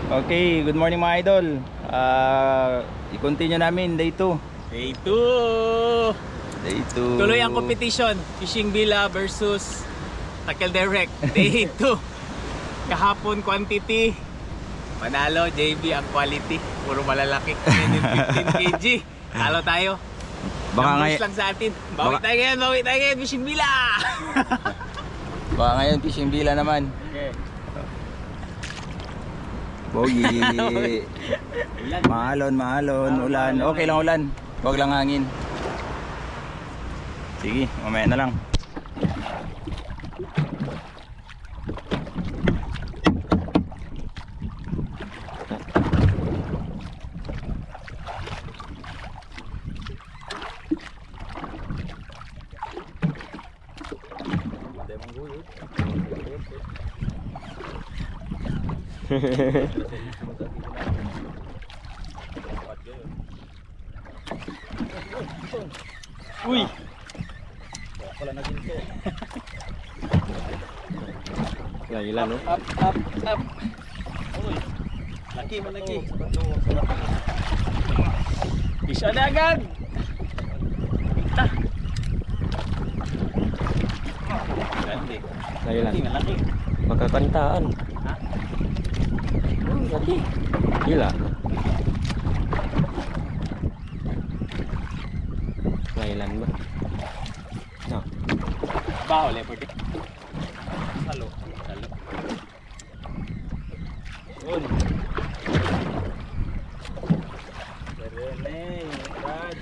Okay, good morning mga idol. I-continue namin day 2. Day 2. Day 2. Tuloy ang competition. Fishing Villa versus Tackle Direct. Day 2. Kahapon quantity. Panalo JB ang quality. Puro malalaki. 15 kg. Talo tayo. Baka Numbers ngayon, lang sa atin. Bawi tayo ngayon. Fishing Villa. baka ngayon fishing villa naman. Okay. Bogi. Maalon, ulan. Okay lang ulan. Huwag lang hangin. Sige, mamaya na lang. Uy. Wala na ginto. Ilan no? Up. Uy. Laki man lagi. Fish on agad. Ta. Ganda. Ilan? Laki. Magkakantaan. Ha? Laki. Gila. Ilan ba? No. Baho leopard. Halo. Yun. Rene, Brad.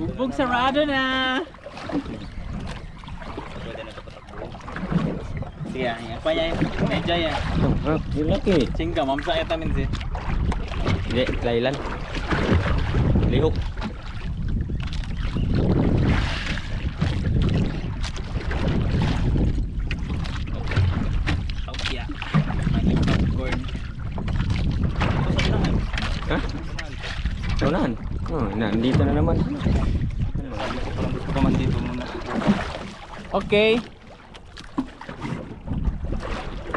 Bugbog sarado na. Pwede na ito patakbo. Sige, yan pa yan. Medya yan. Yung laki. Singga, mamsa yata minsi. Hindi, ilan? Lihok. Taukia. Popcorn. Ha? Unahan. Oh, nandito na naman. Gusto ko man dito muna. Okay.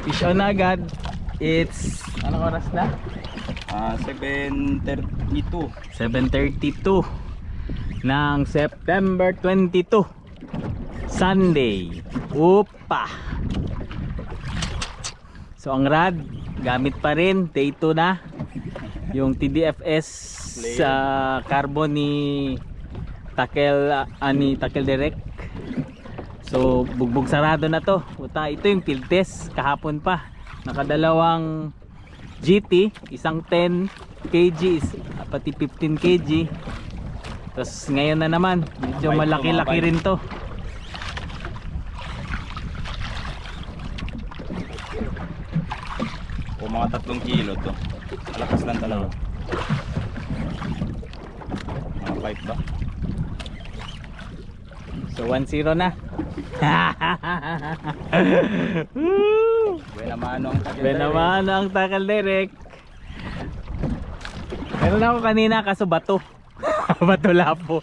Fish on agad. It's anong oras na? 7:32. 7:32 ng September 22 Sunday. Upa. So ang rad gamit pa rin day 2 na yung TDFS sa carbon ni Tackle Direct. So bugbog sarado na to. Uta, ito yung field test kahapon pa. Nakadalawang GT, isang 10 kg, pati 15 kg. Tapos ngayon na naman, medyo malaki-laki rin to. O mga 3 kilo to. Malakas lang talaga. Mga 5 ba? So 1-0 na. Buenamano ang tagal. Benamano ang Tackle Direct. Meron ako kanina kaso bato. Bato lapo.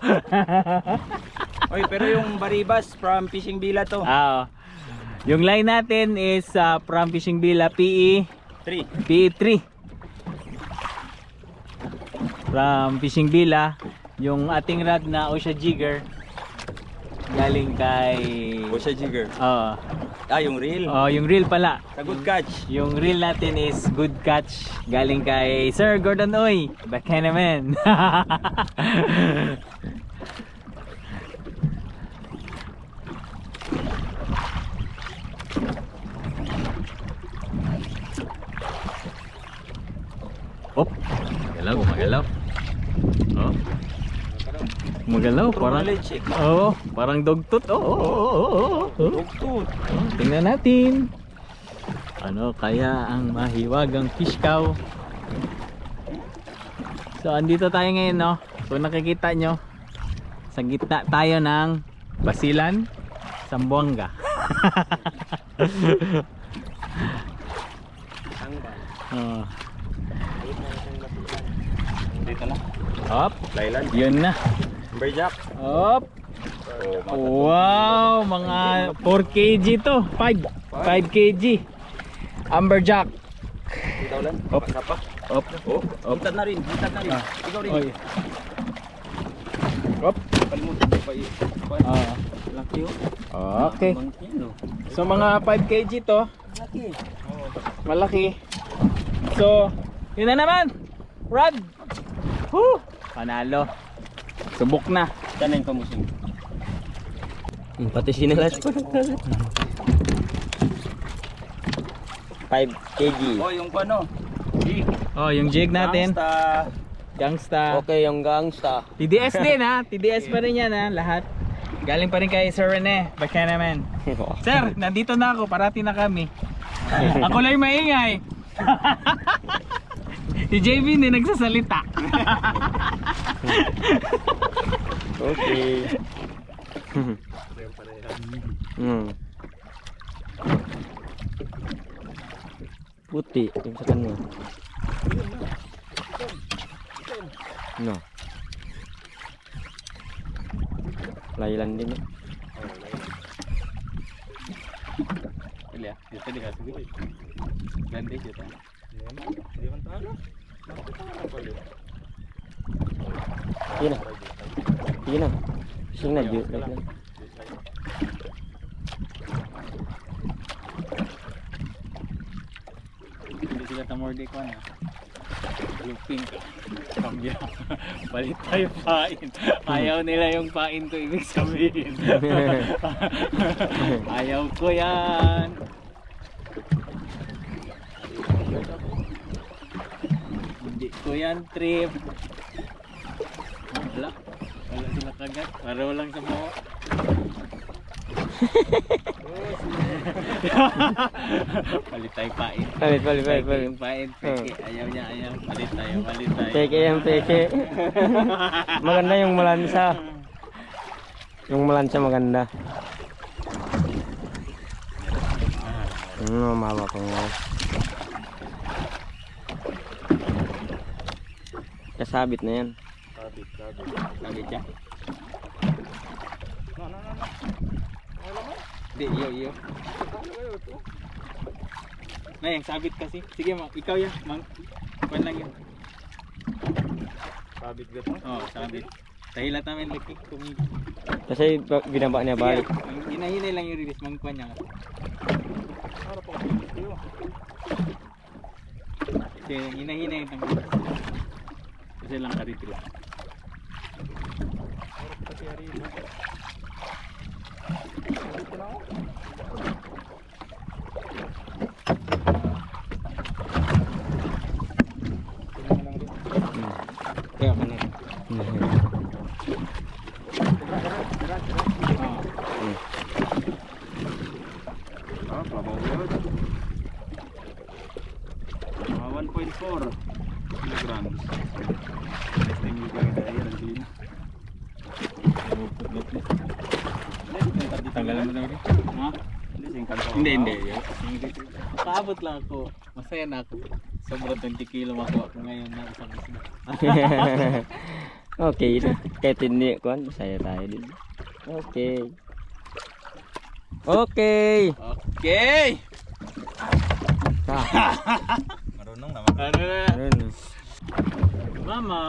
Oy, pero yung Baribas from Fishing Villa to. Yung line natin is from Fishing Villa PE 3. From Fishing Villa, yung ating rod na Osha Jigger galing kay Osha Jigger. Yung reel. Yung reel pala. Sa Good Catch. Yung reel natin is Good Catch galing kay Sir Gordon Oy. Baka naman. Op, gumagalaw. Oh. Gumagalaw, parang parang dogtooth. Dugtooth. Tingnan natin. Ano kaya ang mahiwagang fish cow? So andito tayo ngayon, no. Kung nakikita nyo, sa gitna tayo ng Basilan, Zamboanga. Dito na. Hop, Lailan. yun na. Lumberjack. Hop. Wow, mga 4 kg to. 5 kg. Amberjack. Ikaw lang. Op. Sapa. Op. Oh, Op. hitad na rin. Hitad na rin. Ah. Ikaw rin. Oy. Op. Kalimutan mo pa yun. Ah. Laki oh. Okay. Kilo. So mga 5 kg to. Laki. Malaki. So, yun na naman. Rod. Woo! Panalo. Subok na. Sana yung kamusing. Pati sinalas pa. 5 kg. Oh, yung ano? Jig. Oh, yung jig natin. Basta. Gangsta. Okay, yung gangsta. TDS din ha. TDS pa rin yan ha. Lahat. Galing pa rin kay Sir Rene. Baka naman. Sir, nandito na ako. Parati na kami. Ako lang yung maingay. Si JV hindi nagsasalita. Okay. Puti yung sa kanya. No. Laylan din. Ili ya, dito di kasi. Ganda dito. Hindi man tayo. Sige na. Sige na. Sige na, Diyo. Laylan. Hindi sila tamorde ko na. Yung pink. Kambya. Balit tayo pain. Ayaw nila yung pain ko ibig sabihin. Ayaw ko yan. Hindi ko yan trip. Wala. Wala sila kagat. Para walang sa mo. Palit tayo pain. Palit. Peke yung pain. Peke. Ayaw niya. Ayaw. Palit tayo. Peke yan, peke. Maganda yung malansa. Yung malansa maganda. Mahaba pang nga. Kasabit na yan. Sabit siya. Hindi, iyo. Nay, ang sabit kasi. Sige, ikaw yan. Kuan lang yun. Sabit ka to? Oo, sabit. Tahilat namin laki. Kasi binaba niya balik. Hinahinay lang yung release. Mangkuan niya. Para pa ako. Kasi hinahinay yung tanggal. Kasi lang ka-retreat. Kasi hari mo. Kaya ka na. Pabaw yun. 1.4 kilograms. Testing yung gawin tayo. Ang Tanggalan mo na rin. Ha? Hindi. Paabot lang ako. Masaya na ako. Sobrang 20 kilo makuha ko ngayon na isang isda. Okay na. Kahit hindi kuan, masaya tayo din. Okay. Okay. Marunong naman. Ano na? Ano? Mama.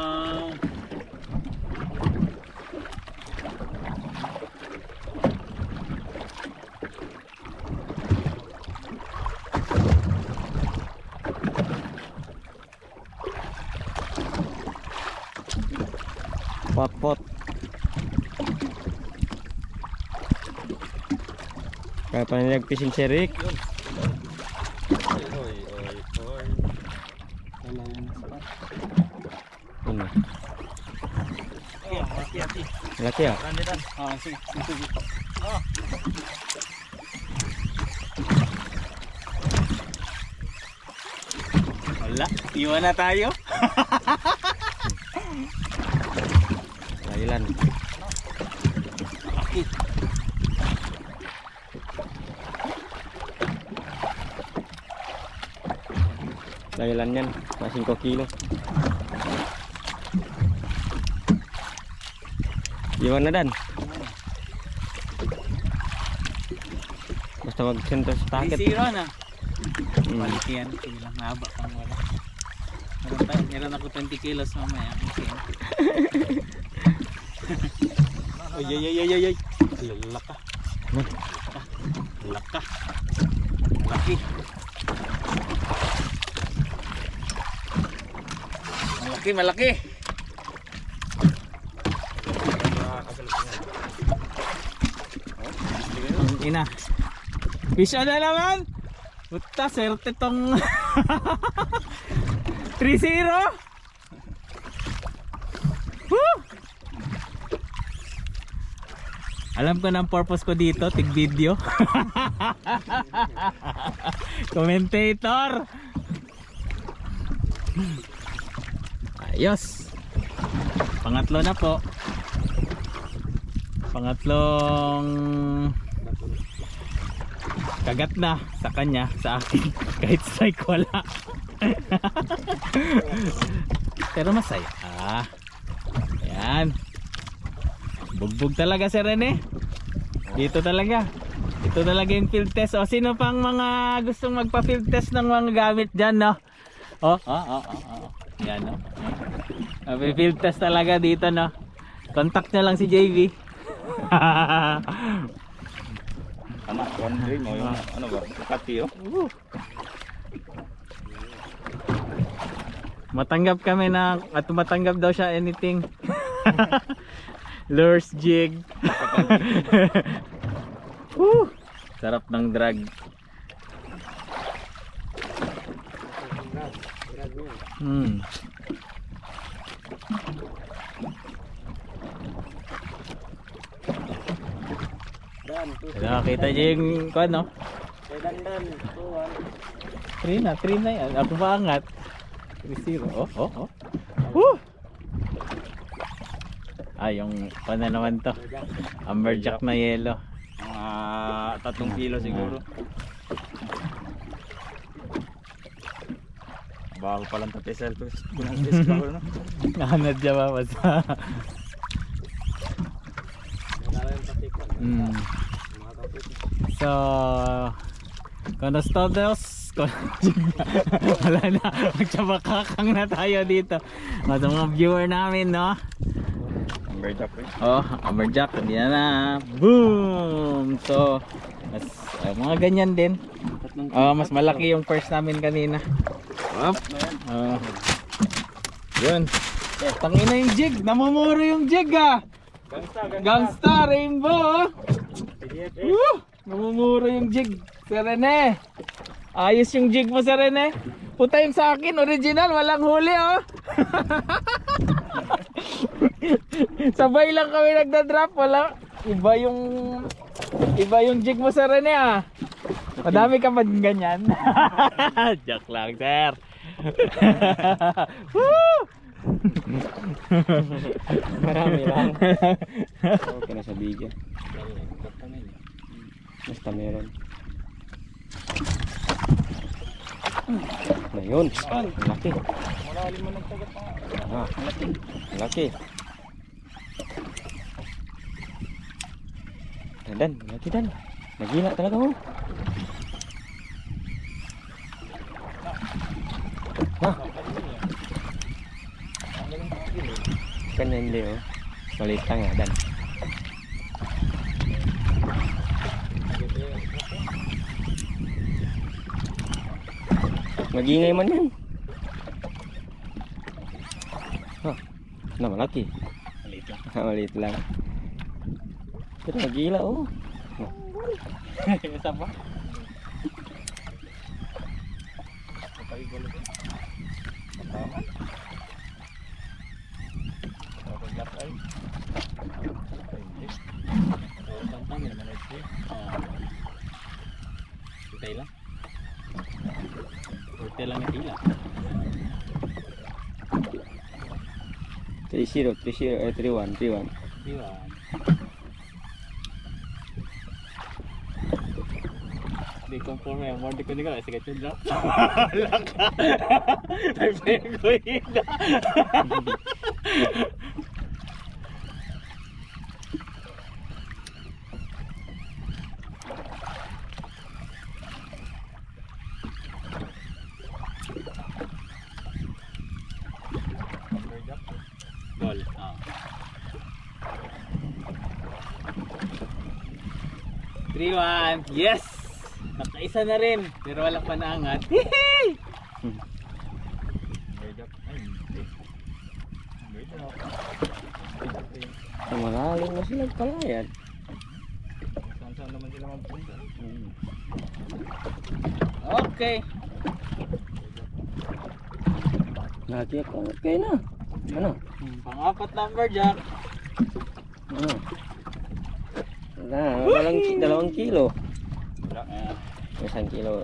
Pot. Kaya pa nila nagpising si Rick. Oy. Ano? Hati-hati. Laki ah. Randitan. Sige. Wala, iwan na tayo. Thailand. Thailand yan. Mga 5 kilo. Iwan na dan. Basta mag-center sa target. 3-0 na. Mm. Balik yan, sige lang, haba pang Meron ako 20 kilos mamaya. Okay. Ay. Lalaka. Lalaka. Malaki. Malaki. Ina. Fish on na naman. Puta, serte tong 3-0. Woo! Alam ko ng purpose ko dito, tig video. Commentator. Ayos. Pangatlo na po. Pangatlong kagat na sa kanya, sa akin. Kahit strike wala. Pero masaya. Ayan. Bugbog talaga si Rene. Dito talaga. Ito talaga yung field test. O sino pang mga gustong magpa field test ng mga gamit dyan, no? Yan, no? Field test talaga dito, no? Contact nyo lang si JV. Tama, one dream mo yung ano ba? Ducati Matanggap kami na at matanggap daw siya anything. Lures, jig. Sarap ng drag. Nakakita niyo yung kuwan, no? Dandan. 3 na yan. Ako pa angat. 3-0. Oh. Woo! Yung kuwan na naman to. Amberjack na yellow. Mga 3 kilo siguro. Bago palang tapisel to. Bunang fish bago no. Nahanad siya ba basta. So, Konostodos, wala na, magtsabakakang na tayo dito. Mga mga viewer namin, no? Amberjack Amberjack, hindi na. Boom! So, mga ganyan din. Mas malaki yung first namin kanina. Yun. Tangina yung jig, namumuro yung jig Gangsta Rainbow. Namumuro yung jig. Sir Rene, ayos yung jig mo, Sir Rene. Puta yung sa akin, original, walang huli Sabay lang kami nagda-drop, wala. Iba yung jig mo, Sir Rene Madami ka pa din ganyan. Joke lang, sir. Marami lang. Okay na sa video. Basta meron. Na yun. Malaki. Malalim mo nagtagat pa. Malaki. Malaki dan. Nagila talaga mo. Kan hindi Malit lang dan. Magingay man yan. Malaki. Maliit lang. Pero magila Isa pa? Kurte lang yung tila. 3-1. Di conforme ang mordi ko ni ka. Sige, chundra. Laka. Ay, penguin. 3-1. Yes! Nakaisa na rin. Pero wala pa naangat. Hihi! Malalim na sila palayan. Saan naman sila magpunta? Okay. Lagi ako. Okay na. Ano? Pang-apat number, Jack. Ano? Walang 2 kilo. Ah, 1 kilo.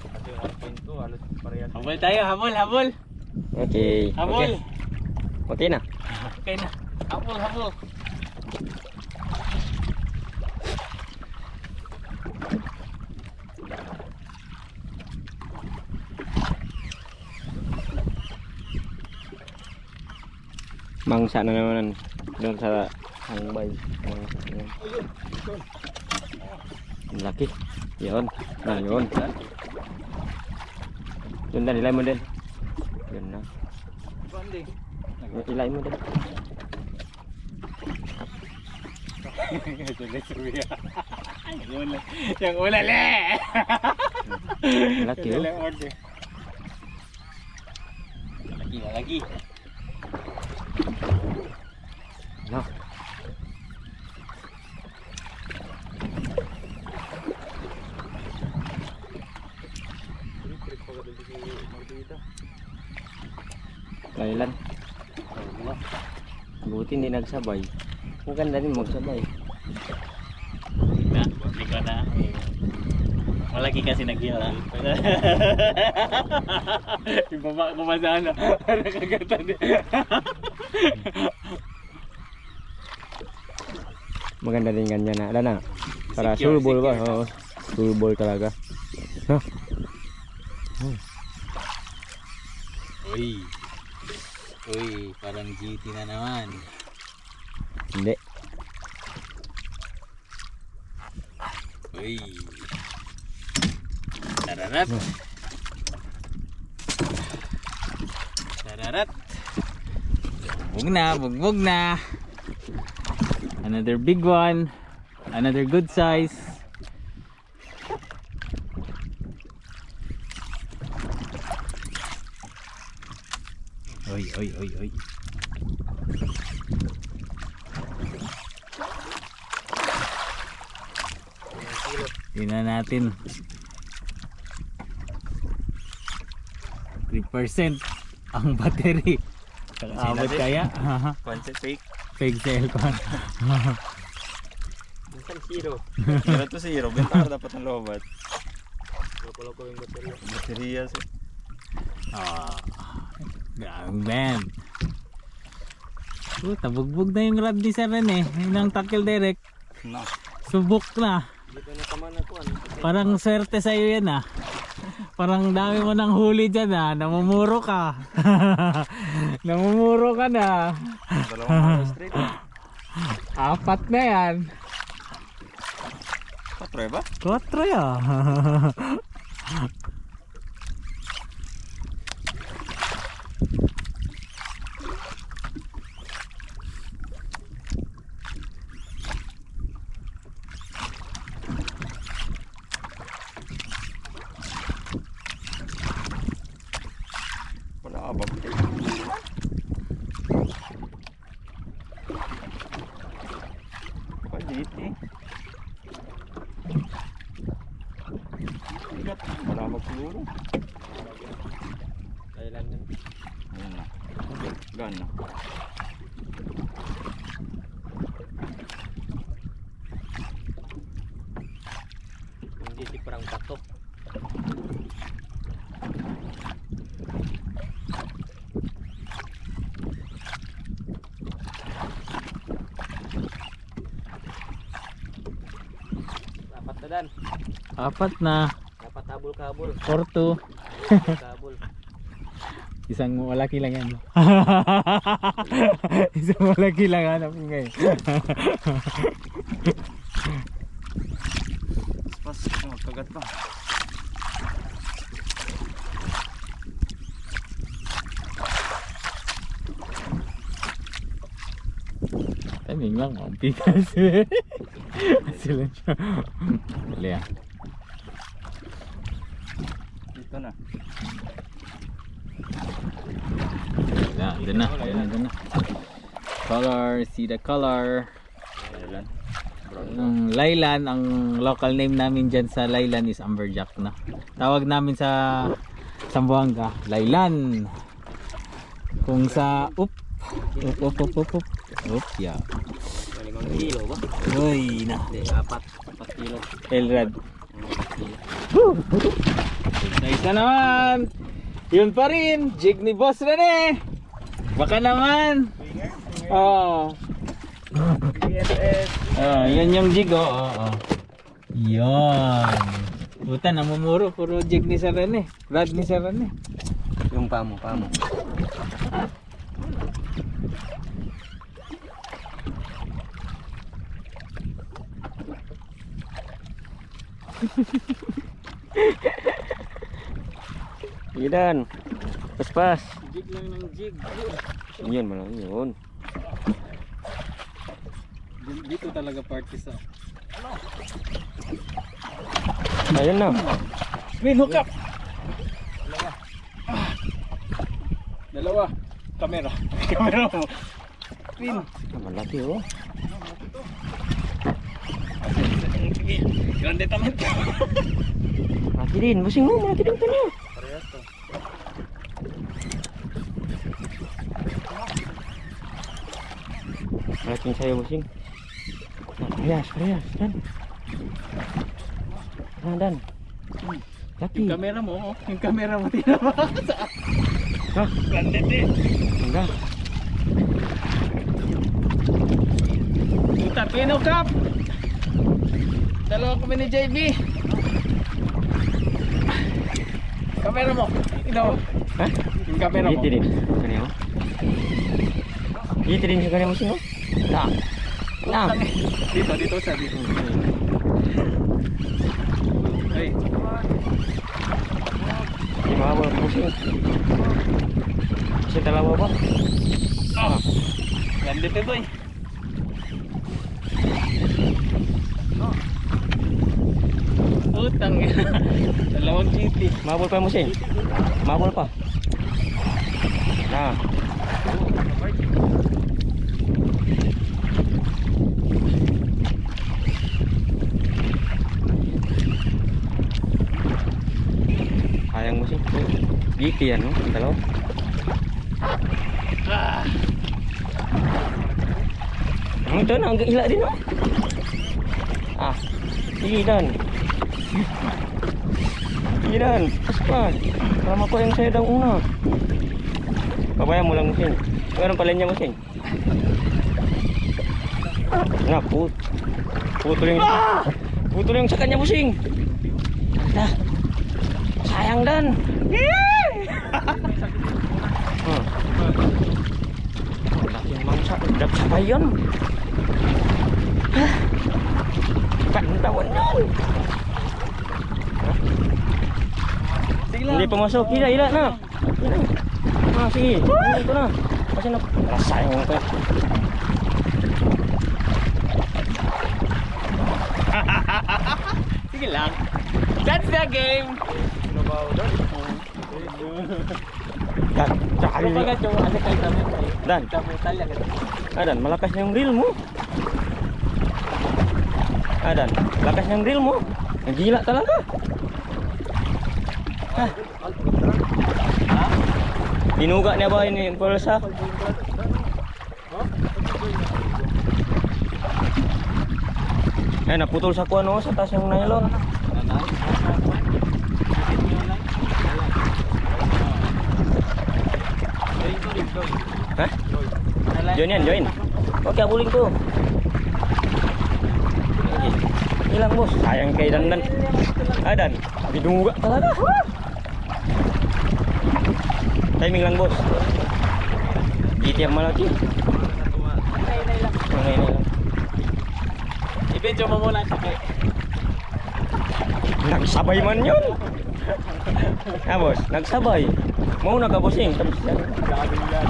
Kasi 1.2, halos parehas. Habol tayo, habol. Okay. Habol. Okay na. Okay na. Habol. Mangsa na naman doon sa hangbay. Ang laki. Yun. Yun. Yun na, ilay mo din. Yun na. Bandi. Ilay mo din. Yang ula le. Laki oh. Lagi. No. Kailan? Buti hindi nagsabay. Maganda rin magsabay. Hindi ko na. Malaki kasi nagyala. Ibaba ko pa sa ano. Nakagatan din. Maganda din ganyan na. Ala na. Para Secure, sulbol ba? secure. Oo. Sulbol talaga. No? Uy, parang GT na naman. Hindi. Uy. Tararat. Bugbog na. Another big one. Another good size. Oy. Tingnan natin. 3% ang battery. Abot kaya? Concept fake. Fake cellphone. Minsan zero. Meron to 0. Benta ka dapat ng lobat. Loko-loko yung baterya. Baterya siya. Ang band. Tabugbog na yung rod ni Sir Ren eh. Yun ang tackle direct. No. Subok na. Dito na tama na ko. Parang swerte sa'yo yan ah. Parang dami mo ng huli dyan ah. Namumuro ka. Namumuro ka na. Dalawang straight. 4 na yan. Patry ba? 4 ya. Wala ka ba? Palit eh. Wala magsiguro. Kailan yan? Ayun na. Gan na. Hindi si parang bato. Dapat na dan. 4 na. Dapat habol-kabol. 4-2. Kabol. Isang malaki lang yan. Isang malaki lang hanap ko ngayon. Pas, magkagat pa. Timing lang, mampitas. Sila siya. Wala yan. Dito na. Doon na. Color, see the color. Ayan. Ang Laylan, ang local name namin dyan sa Laylan is Amberjack na. Tawag namin sa Zamboanga, Laylan. Kung sa up, yeah. 5 kilo ba? Uy, na. Hindi, 4 kilo. Elrad. Nice na naman. Yun pa rin, jig ni Boss Rene. Baka naman. Oh. Yan yung jig, oh. Yan. Buta, namumuro. Puro jig ni Sir Rene. Rad ni Sir Rene. Yung pamo. Idan. Pas. Jig lang ng jig. Yan malang yun. Dito talaga party sa. Ayun na. Win, hook up! Dalawa. Kamera. Kamera mo. Win. Malaki oh. Grande taman ka. Malaki din. Busing mo. Malaki din ito na. Parehas to. Malaking sayo busing. Parehas. Dan. Laki. Yung kamera mo, oh. Yung kamera mo tinama ka sa Hah? grande din. Enggak. Puta, Pino Cup. Dalawa kami ni JB. Kamera mo. Ino. Hah? Yung kamera mo. Gitu din. Kanyo. Gitu din sa kanyo busing oh. Nah. Dito sa dito. Hey. Di bawah busing. Masih dalawa ba? Oh. Grande pe boy. Utang. Dalawang GT. Mabul pa busing. Mabul pa. Nah. Sayang mo sih. Gitu ya, no? Dalawa. Ito na, hanggang ila din, no? Idan. Cepat. Lama ko yang saya daw una. Pabayaan mo lang, Musing. Meron pala niya, Musing. Nah, putol yung sa kanya, Musing. Dah. Sayang Dan. Laki yang mangsa, dap siapa yun? Kantawan yun. Hindi pumasok, ila na. Sige, ito na. Kasi sayang ko. Sige lang. That's the game. Dan, malakas na yung reel mo. Dan, lakas na yung reel mo. Ang gila talaga. Dinuga niya ba ini pulsa? Naputol sa kuwan sa taas yung nylon. Hah? Join. Oke, abulin ko. Hilang bos, sayang kay Dan. Dan, diduga talaga. Timing lang bos. Gitiap malaki. Nay lang. Ibedyo mo muna sige. Nagsabay man yun. Bos, nagsabay. Mau na ka bosing. Grabe yan.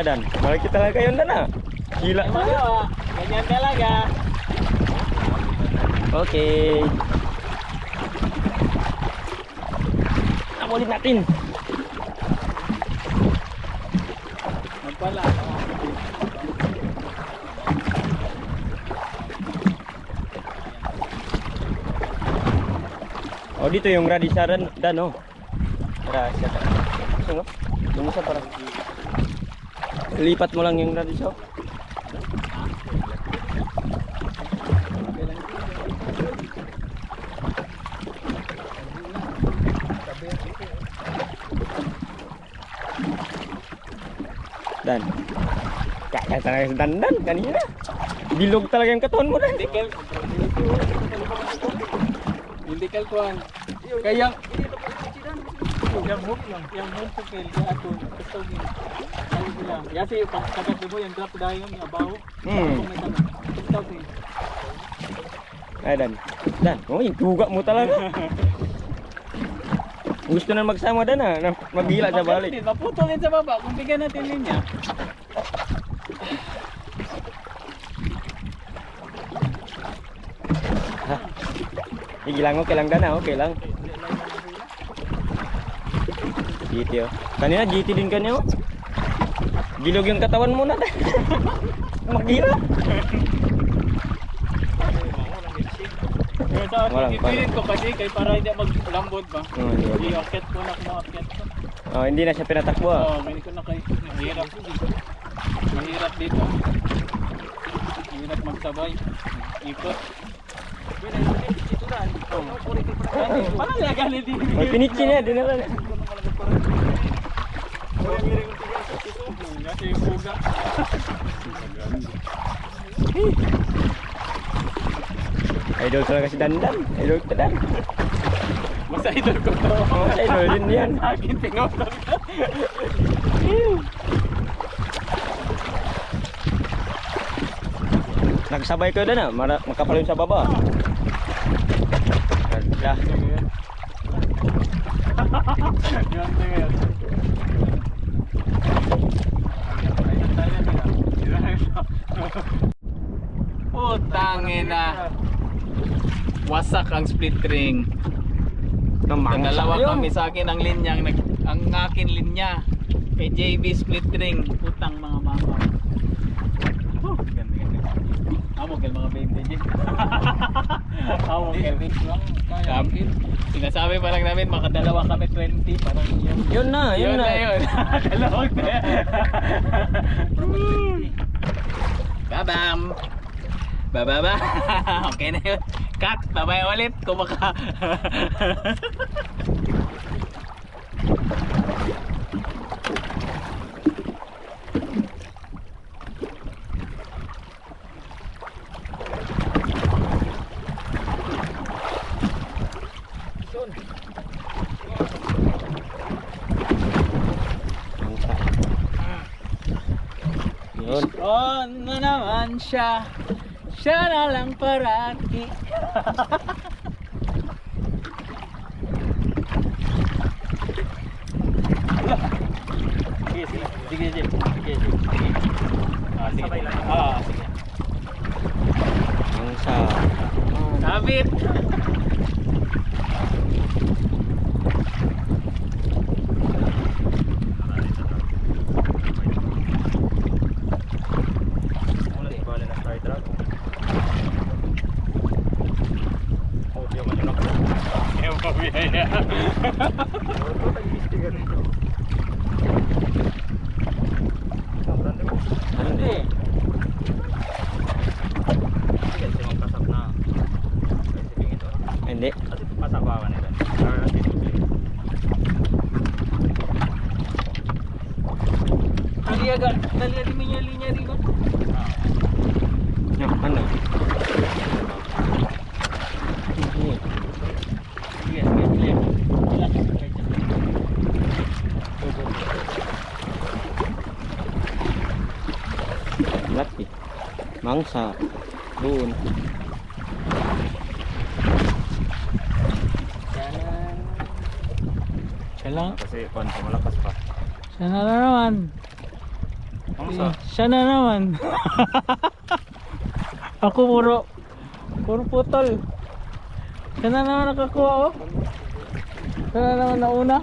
Dan, balik kita lagi kayo na. Gila. Ganyan talaga. Oke. Ulit natin. Magpala. Oh, dito yung radisha dan oh. Radisha. Sino? Yung isa para. Lipat mo lang yung radisha. Dan. Kaya talaga si Dandan kanina. Bilog talaga yung katawan mo Dan. Hindi kalkuhan. Kaya yang hook ko kay ato tugin. Ay sila. Yasi pagkagat mo yung drop dayon yung abaw. Ay Dan. Oh yung tuga mo talaga. Gusto na magsama Dan na magila sa balik. Maputol din sa baba kung bigyan natin linya. Sige lang, okay lang Dan, okay lang. GT oh. Kanina GT din kanina oh. Gilog yung katawan mo na Dan. Magila. Walang ipilit ko kasi kay para hindi maglambot ba. I-akit ko na kung akit ko. Oh, hindi na siya pinatakbo ah. Hindi ko na kay mahirap. Mahirap dito. Mahirap magsabay. Ikot. Parang lagan din. Oh, pinitsi niya, dinala na. Kasi yung buga. Idol talaga si Dandan. Idol ka Dan. Mas idol ko to. Oh, sa idol din yan. Akin pinotol ka. Nagsabay ko Dan ah, makapalim sa baba. Dah. Yan tingin. Putangin na. Wasak ang split ring. Dalawa kami sa akin ang linyang ang akin linya kay JB split ring. Putang mga mama. Amo kel mga 20 G. Amo kel kami. Sinasabi pa lang namin makadalawa kami 20 parang Yun na. Dalawang. Babam. Bababa. Okay na yun. Cut. Babay ulit. Kumaka. Yun. On na naman siya. Siya na lang parati. Sige. Sabay lang. Sige. Ang sa Sabit. Hindi. Hindi. Dali di linya dito. Yang mana? Ini. Laki. Mangsa. Doon. Kailangan. Kasi konti malakas pa. Siya na naman. Ang sa? Siya na naman. Ako puro putol. Siya na naman nakakuha oh. Siya na naman nauna.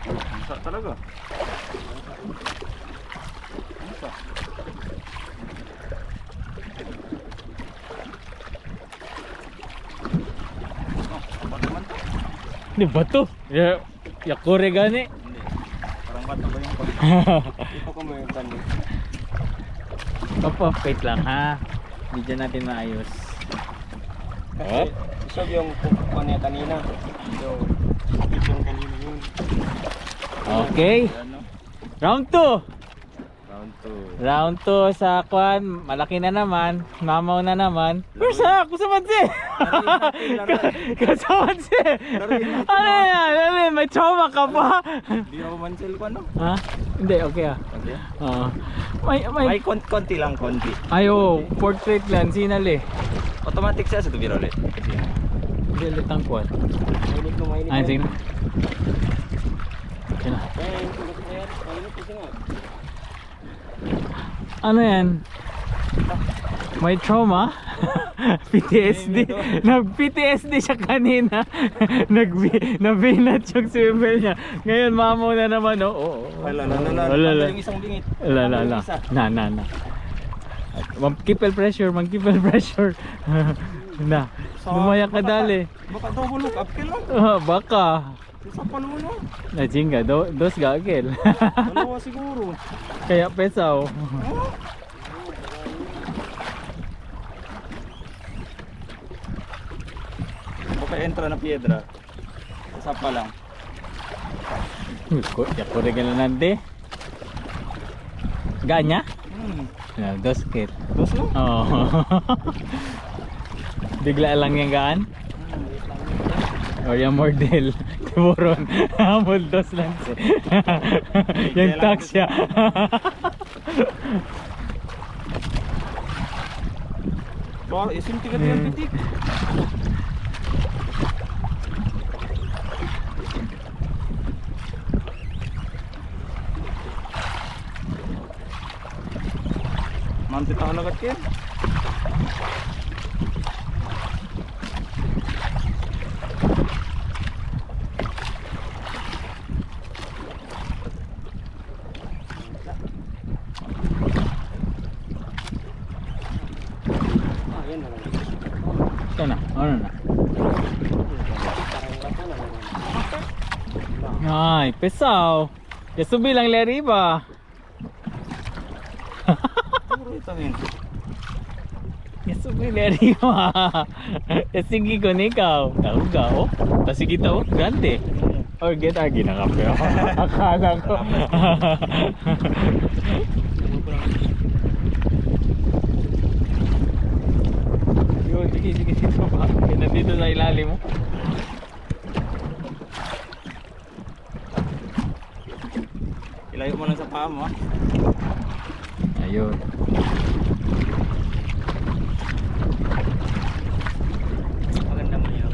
Ang sa talaga. Ang sa? Apa naman to? Di ba to? Yakure gani. Hindi. Parang bato ba yung pag... Ito ko mo yung tanda. Wait lang ha. Video natin maayos. Kasi isa yung kukuha niya kanina. Yung yung kanina yun. Okay. Ano? Round 2. Round 2. Round 2 sa kwan. Malaki na naman. Mamaw na naman. Kursa! Kusamansi! Kusamansi! Ano yan? Ano yan? May trauma ka pa? Di ako mansel ko ano? Ha? Hindi, okay ah. Okay. Oo. May konti lang, konti. Ayo, portrait lang. Sinali. Automatic siya sa tubiro ulit. Hindi ulit ang kwan. Mainit mo, mainit. Ay, sige na. Sige na. Mainit kasi nga. Ano yan? May trauma? PTSD. Nag-PTSD siya kanina. Nabinat yung swivel niya. Ngayon mamaw na naman oh. Oo. Wala. Wala. Yung isang bingit. Wala. Na. Mag-keep pressure. Na. Bumaya ka dali. Baka double look up kill lang. Baka. Isa pa luno. Najinga. Dos gagil. Dalawa siguro. Kaya pesaw. Baka entra na piedra. Isa pa lang. Yako regalo nande. Ganya? Dos kit. Dos no? Oo. Bigla lang yung gaan? Or yung mordel. Tiburon. Muldos lang siya. Yung tax siya. Baka isim tiga yung pitik. Mantit ang halagat yan. Ito na. Ano na? Ay, pesaw. Yasubi lang leri ba? Puro ito yun. Yasubi leri ba? Sige ko ni ikaw. Tahu ka oh. Sige kita oh. Grande. Or get agi na kape. Akala ko. Yun, sige dito ba? Nandito sa ilalim mo. Ilayo mo lang sa paa mo. Ayun. Maganda mo yun.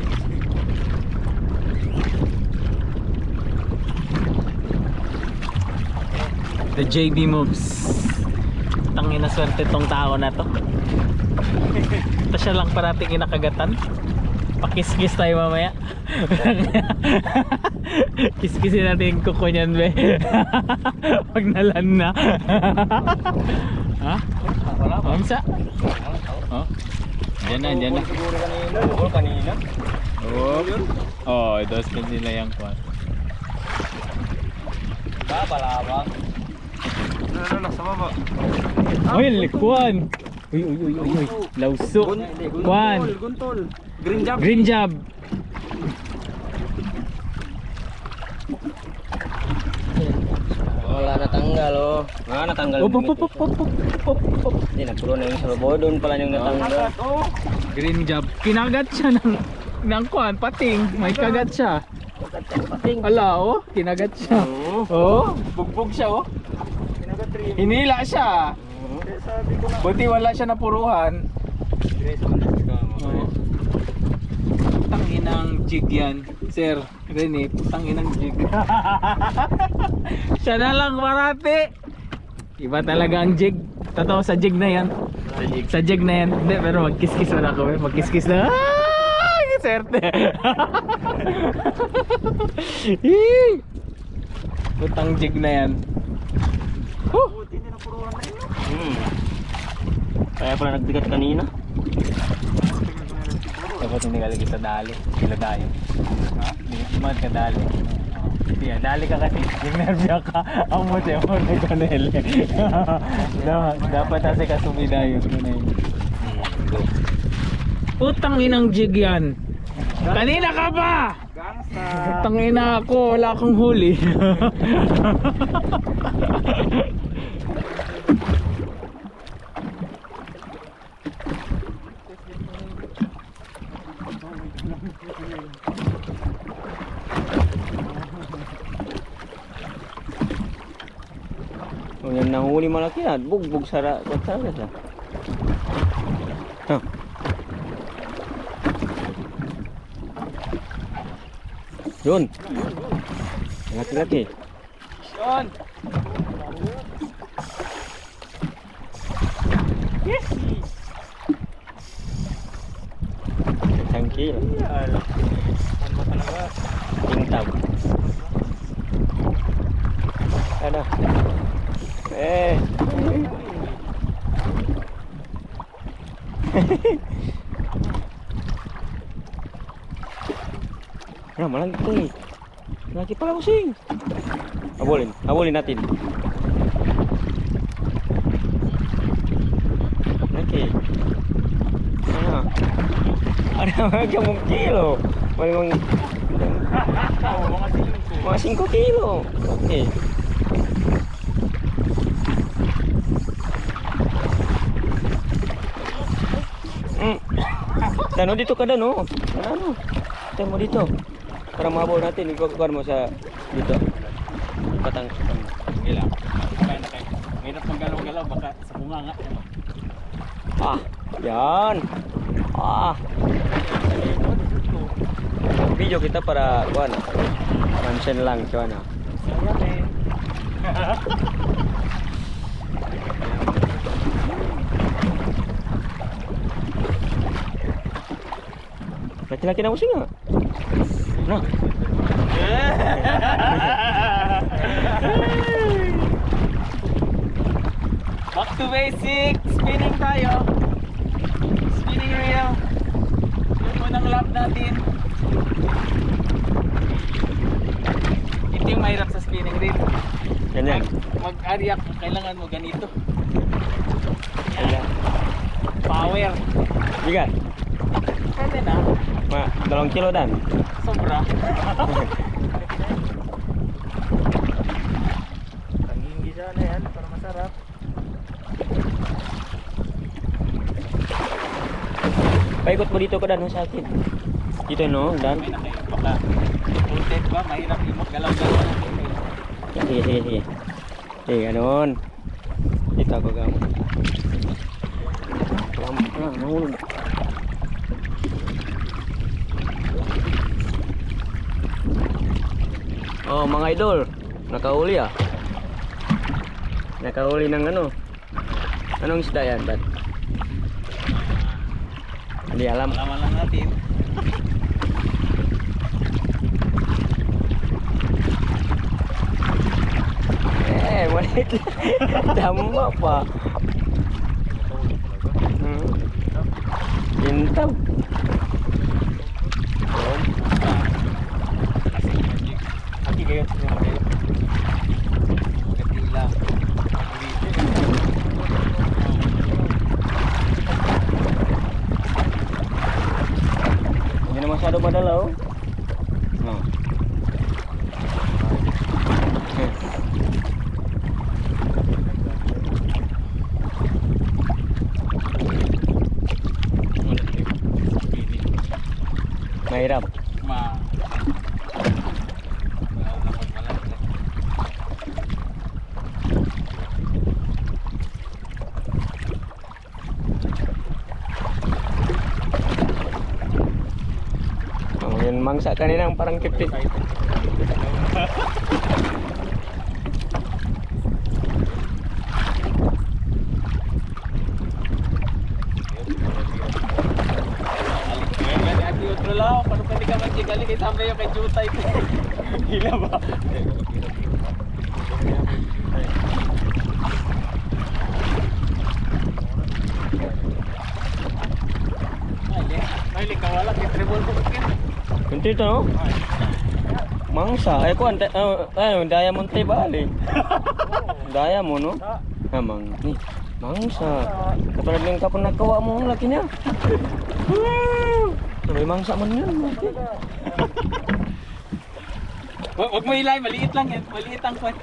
The JB moves. Tangina swerte tong tao na to. Ito siya lang parating inakagatan. Pakis-kis tayo mamaya. Kiskisin natin yung kuko niyan be. Pag nalan na. Ha? Wala pa. Mamsa? Oh. Diyan na. Siguro kanina. Bukol kanina. Oh, dos kan sila yung kwan. Palabang. Lala, sa baba. Uy, likuan. Uy. Lauso. Kwan. Guntol. Green job. Green job. Wala natanggal oh. Wala natanggal. Op. Hindi nagpuro na yung sa babo. Doon pala yung natanggal. Oh. Green job. Kinagat siya ng kwan, pating. May kagat siya. Ala oh, kinagat siya. Oh, bugbog siya oh. Pinagatrim. Hinila siya. Sabi ko na. Buti wala siya napuruhan. Tres on the Oh. Tanginang jig yan, sir. Rene, putang inang jig. Siya na lang parati. Iba talaga ang jig. Totoo sa jig na yan. Sa jig na yan. Hindi, pero magkiskis na ako. Magkiskis na. Ay, serte. Putang jig na yan. Kaya pala nagbigat kanina. Dapat hindi ka lagi sa dali. Sila tayo. Hindi naman ka dali. Yeah, dali ka kasi. Yung nervya ka. Ang muti mo na kanel. Dapat kasi ka sumidayo. Putang inang jig yan. Kanina ka ba? Putang ina ako. Wala akong huli. Oh, yan nahuli malaki na. Bugbog sara. Ba't sara siya? Huh. Yun. Laki-laki. Sean! Yes! Isang kilo. Tingtab. Ano? Nah, malang ito eh. Lagi pala kusing. Habulin natin. Lagi. Ano? Ada mga kilo. Malimang mga 5 kilo. Okay. Dano dito ka dano. Ano? Tayo mo dito. Para mahabol natin. Ikukuha mo sa dito. Patang. Gila. Mahirap mag-galaw-galaw. Baka sa bunga nga. Ah, yan. Ah. Video kita para kuan. Mention lang kuan. Laki-laki na using nga. No. Back to basic. Spinning tayo. Spinning reel. Yung unang lap natin. Ito yung mahirap sa spinning reel. Ganyan. Mag-ariak, kailangan mo ganito. Ganyan. Power. Bigat. Pwede na. 2 kilo dan. Sobra. Tanginggi sana yan para masarap. Paikot mo dito ka dan sa akin. Dito no, dan. May na kayo. Baka ulted ba? Mahirap yung mag-galaw-galaw. Sige. Ganon. Dito ako gamo. Nahulog. Oh, mga idol, nakahuli ah. Nakahuli ng ano? Anong isda yan, Bad? Hindi alam. Malaman lang natin. Maliit lang. Tama pa. Intab. Aki kayo sa mga kayo. Katila. Hindi na masyado madalaw. Oh. Mahirap. mangsa kanina ang parang 50. Ati otro lao, paano pwede ka magkigali kay tambay yung kay Jutay. Hila ba? May wala kay tribol ko kin. Kunti ito, no? Mangsa. Ay, kuan. Diamond tayo bali. Diamond, no? Ni. Mangsa. Katulad ng kapon nagkawa mo ang laki niya. May mangsa man yun. Wag mo ilay, maliit lang yan. Maliit ang kwan.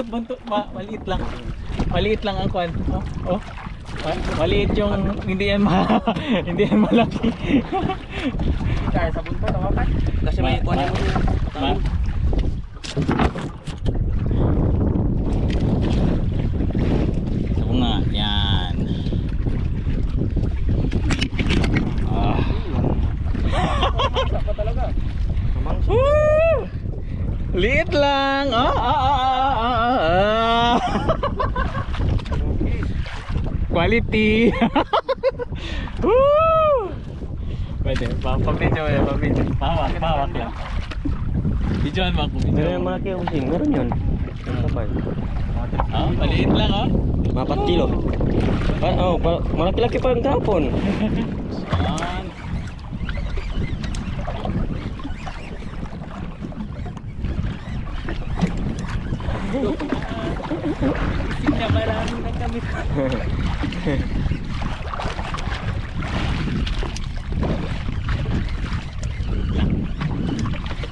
Buntot, maliit lang. Maliit lang ang kwan. Oh. Maliit yung hindi yan hindi yan malaki. Kaya sa buntot, okay? Kasi may kuan yung Ito nga, yan. Liit lang. Quality. Pwede, pabidyo yan, pabidyo. Pahawak lang. Bidyoan mo ako, Meron bidyoan yung mo. malaki yung sing. Meron yun. Sabay. Maliit lang, Mga 4 kilo. Malaki-laki pa yung kapon. Yan. Isip niya maraming nagkamit.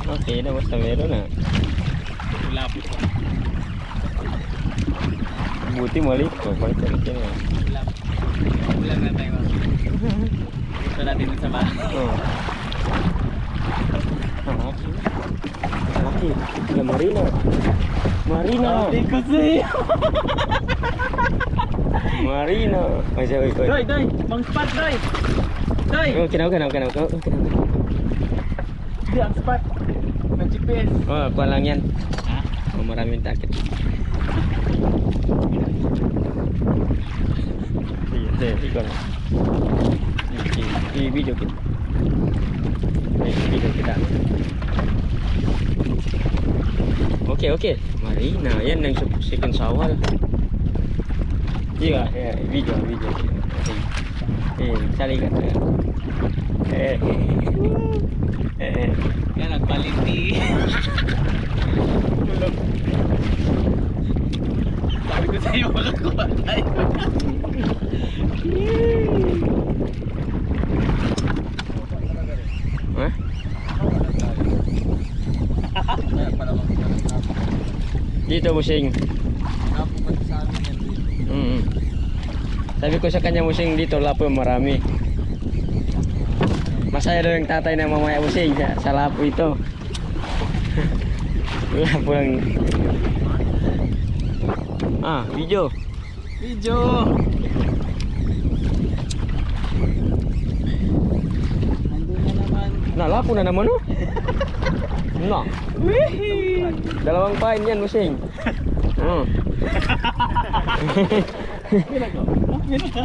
Okay na, basta meron na. Wala po. Buti maliit ko. Pakita natin na. Wala na tayo. Ito natin sa bahay. Oh. Laki. Ya, Marina. Hindi ko siya. Marina. Ay, siya, Doy, mang spot, Doy. Oh, kinaw. Hindi, ang spot. May GPS. Oh, kuha lang yan. Ha? Oh, maraming takit. Sige, ikaw na. I-video kita. I-video kita. Okay. Marina, yan ang second sawal. Iya, video. Sali ka. Yan, nagbaliti. Sabi ko sa'yo, makakuha tayo. Hah? Dito, Musing. Sabi ko sa kanya, Musing, dito lapo marami. Masaya daw yung tatay na mamaya, Musing, sa lapo ito. Lapo lang. Video. Nandun na naman. Lapo na naman, oh. No. Dalawang pain yan, Musing. Pinaka? Pinaka?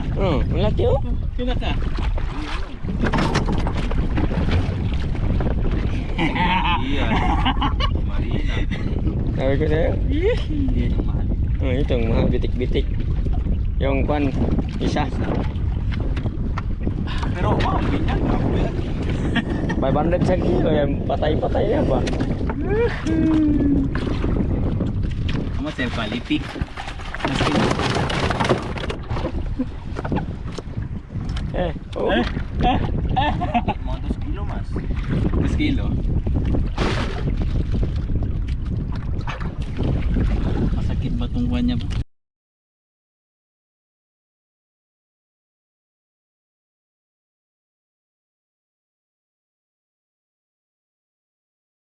Malaki, oh. Pinaka? Marina. Sabi ko sa'yo. Itong mga bitik-bitik. Yung kwan, isa. Pero, ganyan. 500 sa kilo yan. Patay-patay na ba? Mas yung quality. Mga 2 kilo mas. 2 kilo. Masakit ba itong buwan niya ba?